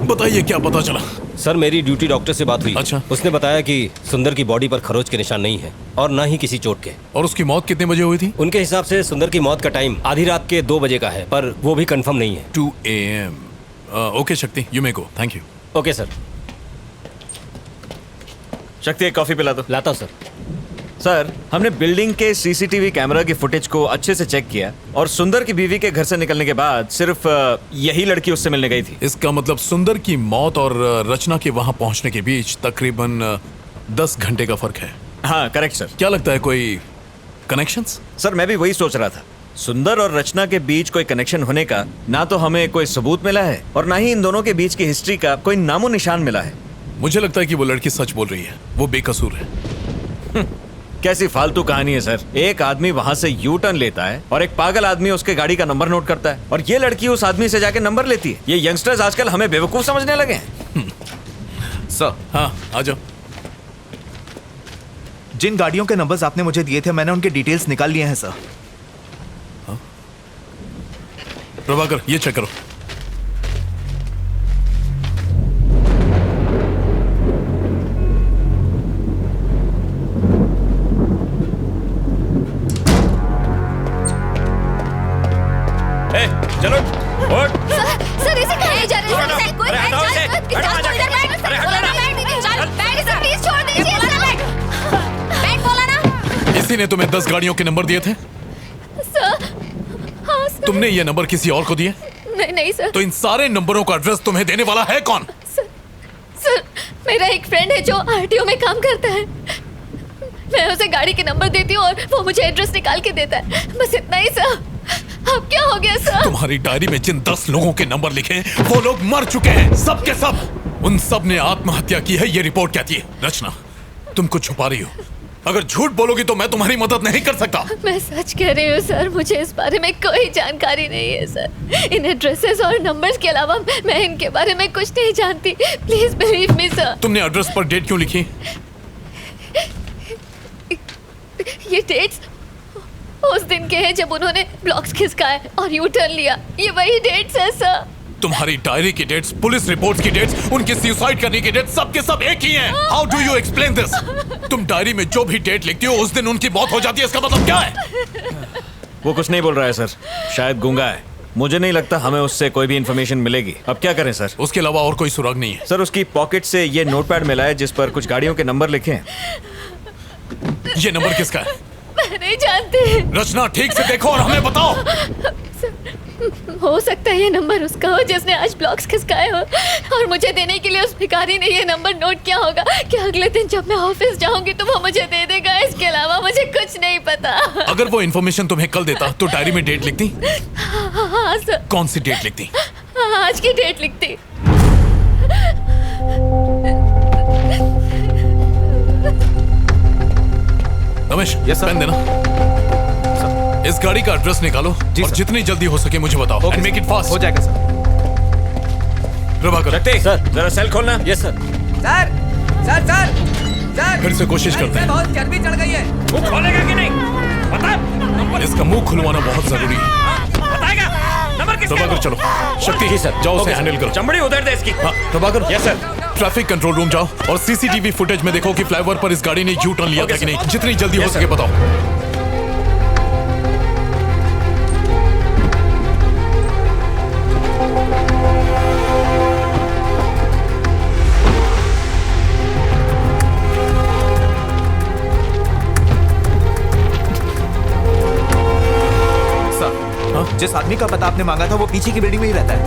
बताइए क्या पता चला? सर मेरी ड्यूटी डॉक्टर से बात हुई। अच्छा। उसने बताया कि सुंदर की बॉडी पर खरोच के निशान नहीं है और ना ही किसी चोट के। और उसकी मौत कितने बजे हुई थी? उनके हिसाब से सुंदर की मौत का टाइम आधी रात के 2 बजे का है, पर वो भी कंफर्म नहीं है। 2 AM। ओके शक्ति, you may go. Thank you. Okay sir. शक्ति एक कॉफी पिला दो। लाता हूँ सर। सर हमने बिल्डिंग के सीसीटीवी कैमरा की फुटेज को अच्छे से चेक किया और सुंदर की बीवी के घर से निकलने के बाद सिर्फ यही लड़की उससे मिलने गई थी। इसका मतलब सुंदर की मौत और रचना के वहां पहुंचने के बीच तकरीबन 10 घंटे का फर्क है। हाँ करेक्ट सर। क्या लगता है कोई कनेक्शंस? सर मैं भी वही सोच रहा था। सुंदर और रचना के बीच कोई कनेक्शन होने का ना तो हमें कोई सबूत मिला है और ना ही इन दोनों के बीच की हिस्ट्री का कोई नामो निशान मिला है। मुझे लगता है कि वो लड़की सच बोल रही है, वो बेकसूर है। कैसी फालतू कहानी है सर। एक आदमी वहां से यू टर्न लेता है और एक पागल आदमी उसके गाड़ी का नंबर नोट करता है और ये लड़की उस आदमी से जाके नंबर लेती है। ये यंगस्टर्स आजकल हमें बेवकूफ समझने लगे हैं। सर हाँ आ जाओ। जिन गाड़ियों के नंबर्स आपने मुझे दिए थे मैंने उनके डिटेल्स निकाल लिए हैं सर। प्रभाकर ये चेक करो। चलो सर इसे कहाँ ले जा रहे हैं? सर कोई अरे हटाओ इसे। हटो आ जाके। अरे हटो ना। बैठ इसे प्लीज छोड़ दीजिए। बैठ बोला ना। इसी ने तुम्हें 10 गाड़ियों के नंबर दिए थे? सर हाँ सर। तुमने ये नंबर किसी और को दिए? नहीं सर। तो इन सारे नंबरों का एड्रेस तुम्हें देने वाला है कौन? सर मेरा एक फ्रेंड है जो आरटीओ में काम करता है। मैं उसे गाड़ी के नंबर देती हूँ और वो मुझे एड्रेस निकाल के देता है। बस इतना ही सर। अब क्या हो गया सर? तुम्हारी डायरी में जिन 10 लोगों के नंबर लिखे हैं वो लोग मर चुके हैं, सब के सब। उन सब ने आत्महत्या की है, ये रिपोर्ट कहती है। रचना तुम कुछ छुपा रही हो। अगर झूठ बोलोगी तो मैं तुम्हारी मदद नहीं कर सकता। मैं सच कह रही हूँ सर। मुझे इस बारे में कोई जानकारी नहीं है सर। इन एड्रेसेस और नंबर्स के अलावा मैं इनके बारे में कुछ नहीं जानती। Please believe me sir. तुमने एड्रेस पर डेट क्यों लिखी? ये डेट्स उस दिन के हैं जब उन्होंने ब्लॉक्स खिसकाए और यू टर्न लिया। ये वही डेट्स है सर। तुम्हारी डायरी की डेट्स, पुलिस रिपोर्ट्स की डेट्स, उनके सुसाइड करने की डेट्स, सब के सब एक ही हैं। How do you explain this? तुम डायरी में जो भी डेट लिखती हो उस दिन उनकी मौत हो जाती है, इसका मतलब क्या है? वो कुछ नहीं बोल रहा है सर। शायद गूंगा है। मुझे नहीं लगता हमें उससे कोई भी इंफॉर्मेशन मिलेगी। अब क्या करें सर? उसके अलावा और कोई सुराग नहीं है? सर उसकी पॉकेट से ये नोटपैड मिला है जिस पर कुछ गाड़ियों के नंबर लिखे हैं। ये नंबर किसका है? मैं नहीं जानती। रचना ठीक से देखो और हमें बताओ। हो सकता है ये नंबर उसका हो जिसने आज ब्लॉक्स खिसकाए हो और मुझे देने के लिए उस भिखारी ने ये नंबर नोट किया होगा कि अगले दिन जब मैं ऑफिस जाऊंगी तो वो मुझे दे देगा। इसके अलावा मुझे कुछ नहीं पता। अगर वो इन्फॉर्मेशन तुम्हें कल देता तो डायरी में डेट लिखती? हाँ सर। कौन सी डेट लिखती? आज की डेट लिखती। Ramesh Yes, sir. पेन देना। इस गाड़ी का एड्रेस निकालो और सर। जितनी जल्दी हो सके मुझे बताओ। And make it fast. हो जाएगा सर। प्रभाकर रखते सर। जरा सेल खोलना। Yes sir. Sir sir sir sir फिर से कोशिश करते हैं। बहुत चर्बी चढ़ गई है। वो खोलेगा कि नहीं? बता। इसका मुंह खुलवाना बहुत जरूरी है। बताएगा नंबर किसका? प्रभाकर चलो। शक्ति जी सर। जाओ, उसे ओके, हैंडल करो। चमड़ी उधर दे इसकी। हाँ Prabhakar. Yes sir. Traffic control room जाओ और सीसीटीवी फुटेज में देखो कि फ्लाईओवर पर इस गाड़ी ने यू टर्न लिया था कि नहीं। जितनी जल्दी हो सके बताओ। सर जिस आदमी का पता आपने मांगा था वो पीछे की बिल्डिंग में ही रहता है।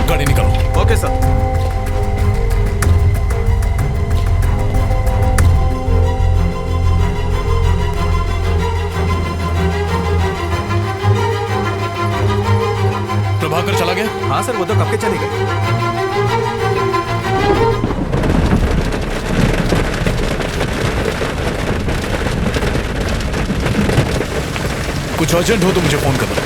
गाड़ी निकालो। Okay sir. प्रभाकर चला गया? हाँ सर वो तो कब के चले गए। कुछ अर्जेंट हो तो मुझे फोन करना।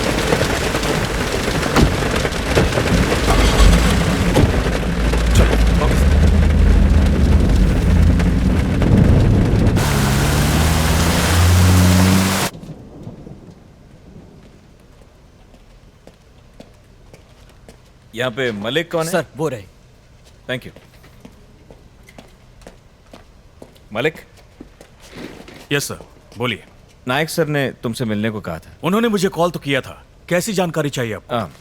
यहाँ पे मलिक कौन है? सर वो रहे। Thank you. Malik. Yes sir, बोलिए। नायक सर ने तुमसे मिलने को कहा था। उन्होंने मुझे कॉल तो किया था। कैसी जानकारी चाहिए आपको? हाँ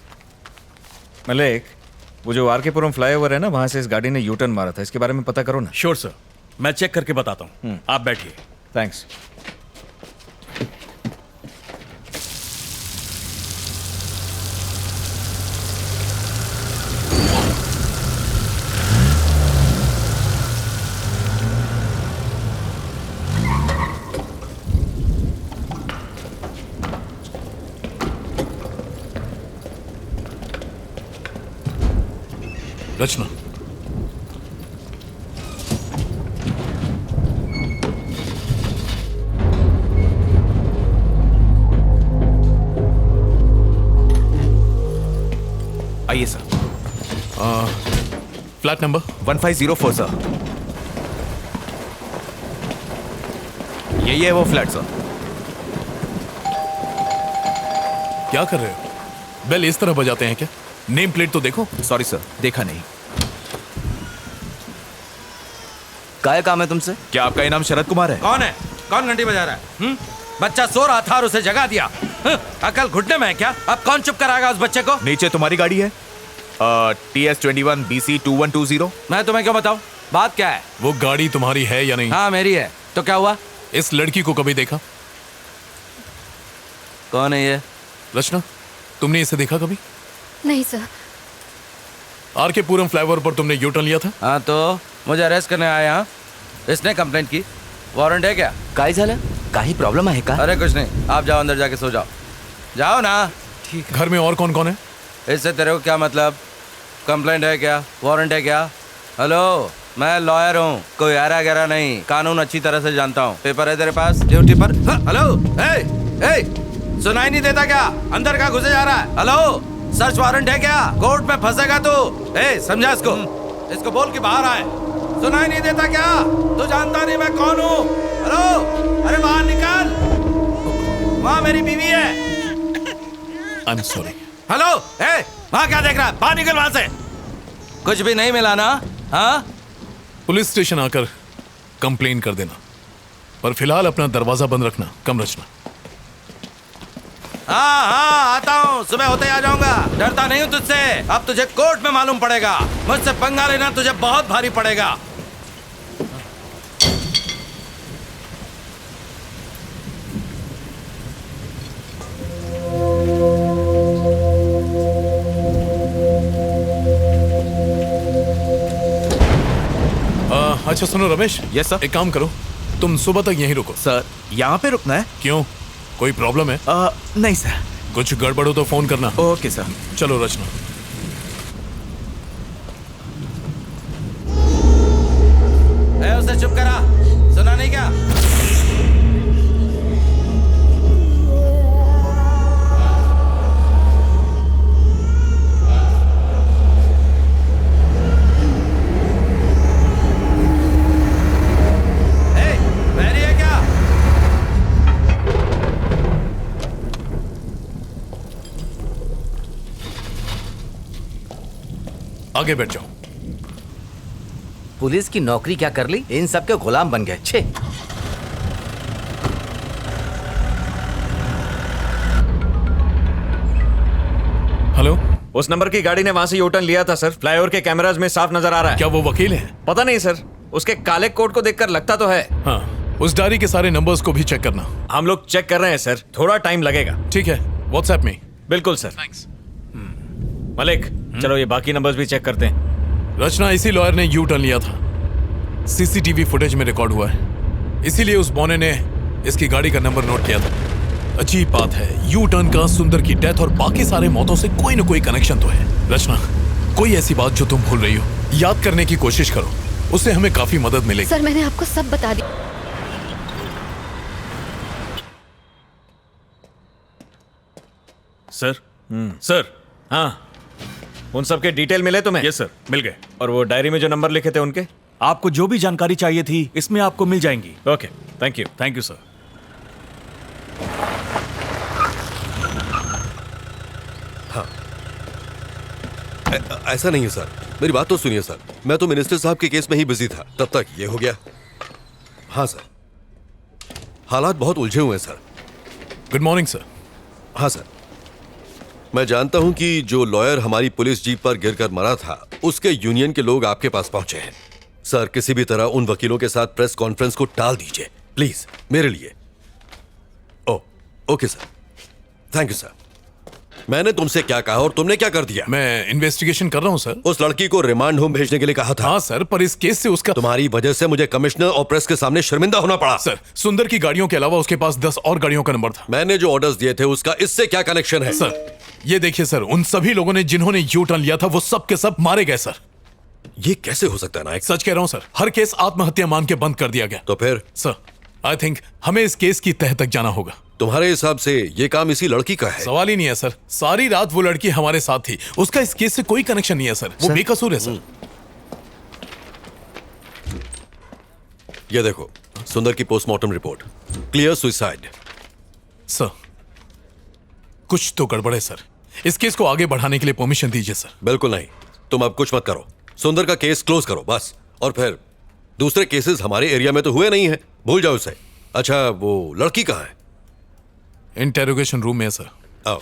मलिक, वो जो आरकेपुरम फ्लाईओवर है ना, वहां से इस गाड़ी ने यू टर्न मारा था, इसके बारे में पता करो ना। श्योर सर, मैं चेक करके बताता हूँ। आप बैठिए। थैंक्स। रचना, आइए सर। Flat number 1504 sir. यही है वो फ्लैट सर। क्या कर रहे हो? बेल इस तरह बजाते हैं क्या? नेम प्लेट तो देखो। सॉरी सर, देखा नहीं। काय काम है तुमसे? क्या आपका इनाम शरद कुमार है? कौन है? कौन घंटी बजा रहा है? बच्चा सो रहा था और उसे जगा दिया। अकल घुटने में है क्या? अब कौन चुप कराएगा उस बच्चे को? नीचे तुम्हारी गाड़ी है, TS21 BC 2120। मैं तुम्हें क्यों बताऊं? बात क्या है? वो गाड़ी तुम्हारी है या नहीं? हाँ मेरी है। तो क्या हुआ? इस लड़की को कभी देखा? कौन है ये? रचना, तुमने इसे देखा कभी? नहीं सर। आरकेपुरम फ्लाईओवर पर तुमने यू टर्न लिया था? हाँ तो मुझे अरेस्ट करने आया। हाँ इसने कंप्लेंट की। वारंट है क्या? काय झालं? काही प्रॉब्लेम आहे का? अरे कुछ नहीं, आप जाओ अंदर जाके सो जाओ। जाओ ना। घर में और कौन कौन है? इससे तेरे को क्या मतलब? कंप्लेंट है क्या? वारंट है क्या? हेलो, मैं लॉयर हूँ, कोई आरा गहरा नहीं, कानून अच्छी तरह से जानता हूँ। पेपर है तेरे पास? ड्यूटी पर? हाँ, हेलो, ए, सुनाई नहीं देता क्या? अंदर का घुसे जा रहा है? हेलो, सर्च वारंट है क्या? कोर्ट में फंसेगा तू। ए, समझा इसको बोल के बाहर आए। सुनाई नहीं देता क्या? तू जानता नहीं मैं कौन हूँ? हेलो, अरे बाहर निकल, वहाँ मेरी बीवी है। I am sorry. हेलो, ए, वहाँ क्या देख रहा है? बाहर निकल वहाँ से। कुछ भी नहीं मिला ना? हाँ, पुलिस स्टेशन आकर कंप्लेन कर देना, पर फिलहाल अपना दरवाजा बंद रखना। कम रचना। हाँ आता हूँ, सुबह होते आ जाऊंगा। डरता नहीं हूँ तुझसे। अब तुझे कोर्ट में मालूम पड़ेगा। मुझसे पंगा लेना तुझे बहुत भारी पड़ेगा। अच्छा सुनो रमेश। Yes sir. एक काम करो, तुम सुबह तक यहीं रुको। सर यहाँ पे रुकना है? क्यों, कोई प्रॉब्लम है? नहीं सर। कुछ गड़बड़ हो तो फोन करना। Okay sir. चलो रचना। उसे चुप करा, सुना नहीं क्या? आगे बैठ जाओ। पुलिस की नौकरी क्या कर ली? इन सब के गुलाम बन गए। छे। हेलो, उस नंबर की गाड़ी ने वहां से यू टर्न लिया था सर। फ्लाईओवर के कैमराज में साफ नजर आ रहा है। क्या वो वकील है? पता नहीं सर, उसके काले कोट को देखकर लगता तो है। हाँ, उस डायरी के सारे नंबर्स को भी चेक करना। हम लोग चेक कर रहे हैं सर, थोड़ा टाइम लगेगा। ठीक है, व्हाट्सएप में। बिल्कुल सर। थैंक्स। मलिक, चलो ये बाकी नंबर्स भी चेक करते हैं। रचना, इसी लॉयर ने यू टर्न लिया था। सीसीटीवी फुटेज में रिकॉर्ड हुआ है, इसीलिए उस बौने ने इसकी गाड़ी का नंबर नोट किया था। अजीब बात है, यू टर्न का सुंदर की डेथ और बाकी सारे मौतों से कोई न कोई कनेक्शन तो है। रचना, कोई ऐसी बात जो तुम भूल रही हो, याद करने की कोशिश करो, उससे हमें काफी मदद मिलेगी। सर मैंने आपको सब बता दिया। सर। सर। हाँ, उन सब के डिटेल मिले तुम्हें? यस सर, मिल गए। और वो डायरी में जो नंबर लिखे थे उनके? आपको जो भी जानकारी चाहिए थी इसमें आपको मिल जाएंगी। Okay, thank you. Thank you sir. ऐसा नहीं है सर, मेरी बात तो सुनिए सर। मैं तो मिनिस्टर साहब के केस में ही बिजी था, तब तक ये हो गया। हाँ सर, हालात बहुत उलझे हुए हैं सर। Good morning sir. हाँ सर, मैं जानता हूं कि जो लॉयर हमारी पुलिस जीप पर गिरकर मरा था, उसके यूनियन के लोग आपके पास पहुंचे हैं। सर, किसी भी तरह उन वकीलों के साथ प्रेस कॉन्फ्रेंस को टाल दीजिए प्लीज, मेरे लिए। Oh, okay sir, thank you sir. मैंने तुमसे क्या कहा और तुमने क्या कर दिया? मैं इन्वेस्टिगेशन कर रहा हूं सर। उस लड़की को रिमांड होम भेजने के लिए कहा था। हाँ सर, पर इस केस से उसका तुम्हारी वजह से मुझे कमिश्नर और प्रेस के सामने शर्मिंदा होना पड़ा। सर, सुंदर की गाड़ियों के अलावा उसके पास 10 और गाड़ियों का नंबर था। मैंने जो ऑर्डर्स दिए थे उसका इससे क्या कनेक्शन है? सर, ये देखिए सर, उन सभी लोगों ने जिन्होंने यू टर्न लिया था वो सब के सब मारे गए सर। ये कैसे हो सकता है नायक? सच कह रहा हूं सर, हर केस आत्महत्या मान के बंद कर दिया गया। तो फिर? सर, आई थिंक हमें इस केस की तह तक जाना होगा। तुम्हारे हिसाब से ये काम इसी लड़की का है? सवाल ही नहीं है सर, सारी रात वो लड़की हमारे साथ थी, उसका इस केस से कोई कनेक्शन नहीं है सर, वो बेकसूर है सर। ये देखो, सुंदर की postmortem report, clear suicide. Sir, कुछ तो गड़बड़ है सर, इस केस को आगे बढ़ाने के लिए परमिशन दीजिए सर। बिल्कुल नहीं, तुम अब कुछ मत करो, सुंदर का केस क्लोज करो बस। और फिर दूसरे केसेस हमारे एरिया में तो हुए नहीं है, भूल जाओ उसे। अच्छा, वो लड़की कहाँ है? इंटेरोगेशन रूम में है सर। आओ।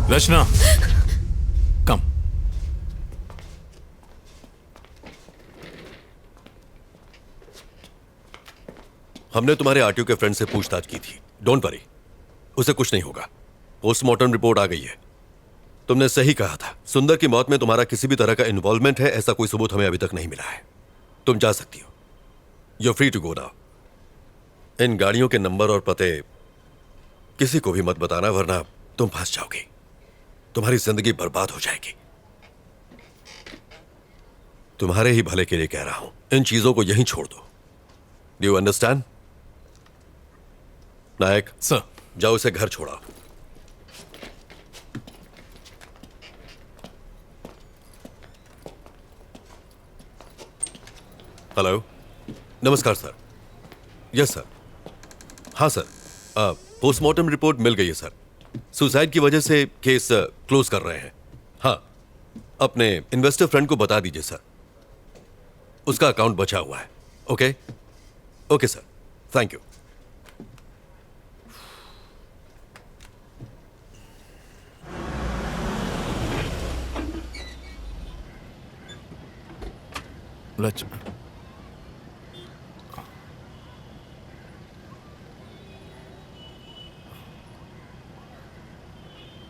रचना, कम। हमने तुम्हारे आरटीओ के फ्रेंड से पूछताछ की थी, डोंट वरी, उसे कुछ नहीं होगा। पोस्टमार्टम रिपोर्ट आ गई है। तुमने सही कहा था, सुंदर की मौत में तुम्हारा किसी भी तरह का इन्वॉल्वमेंट है, ऐसा कोई सबूत हमें अभी तक नहीं मिला है। तुम जा सकती हो, you are free to go now. इन गाड़ियों के नंबर और पते किसी को भी मत बताना, वरना तुम फंस जाओगी, तुम्हारी जिंदगी बर्बाद हो जाएगी। तुम्हारे ही भले के लिए कह रहा हूं, इन चीजों को यहीं छोड़ दो। Do you understand? Nayak sir, जाओ इसे घर छोड़ाओ। हेलो, नमस्कार सर। Yes sir. हाँ सर, पोस्टमार्टम रिपोर्ट मिल गई है सर। सुसाइड की वजह से केस क्लोज कर रहे हैं। हाँ, अपने इन्वेस्टर फ्रेंड को बता दीजिए सर, उसका अकाउंट बचा हुआ है। Okay okay sir, thank you.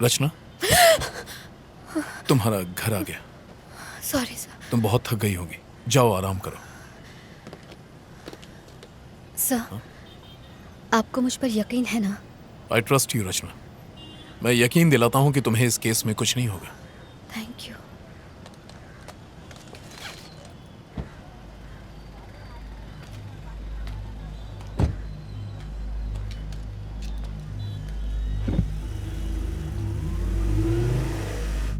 Rachna, तुम्हारा घर आ गया। Sorry sir. तुम बहुत थक गई होगी, जाओ आराम करो। सर, आपको मुझ पर यकीन है ना? आई ट्रस्ट यू रचना। मैं यकीन दिलाता हूं कि तुम्हें इस केस में कुछ नहीं होगा। Thank you.